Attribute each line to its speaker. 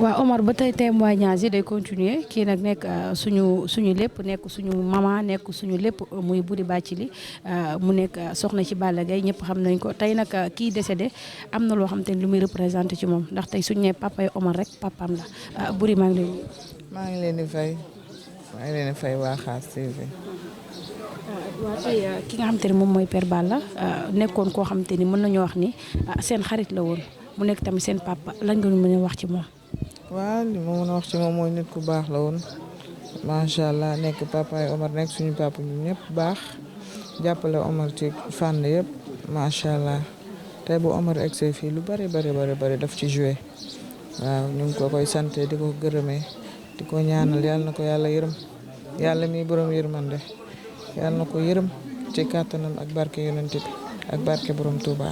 Speaker 1: waaw Omar ba tey témoignage yi day continuer kii nag nekk suñu lépp nekk suñu maman nekk suñu lépp muy Boury Bathily mu nekk soxna ci Balla Gaye ñëpp xam nañ ko tey nag kii décédé am na loo xam te ni lu muy représenté ci moom ndax tey suñu nee papa yi Omar rek papaam la Boury maa ngi lay nuyu.
Speaker 2: maa ngi leen di fay waa KHASS TV.
Speaker 1: waaw tey ki nga xam te ne moom mooy Père Balla nekkoon koo xam te ni mën nañoo wax ni seen xarit la woon mu nekk tamit seen papa lan nga ñu mën a wax ci moom.
Speaker 2: waaw li ma mën a wax ci moom mooy nit ku baax la woon macha allah nekk papa yi Omar nekk suñu papa ñun ñëpp baax jàppale Omar ci fànn yëpp macha allah tey bu Omar egsee fii lu bari daf ci joué waaw ñu ngi ko koy sant di ko gërëmee di ko ñaanal yàlla na ko yàlla yërëm yàlla mi borom yërmande yàlla na ko yërëm ci kàttanam ak barke yonent bi ak barke borom Touba.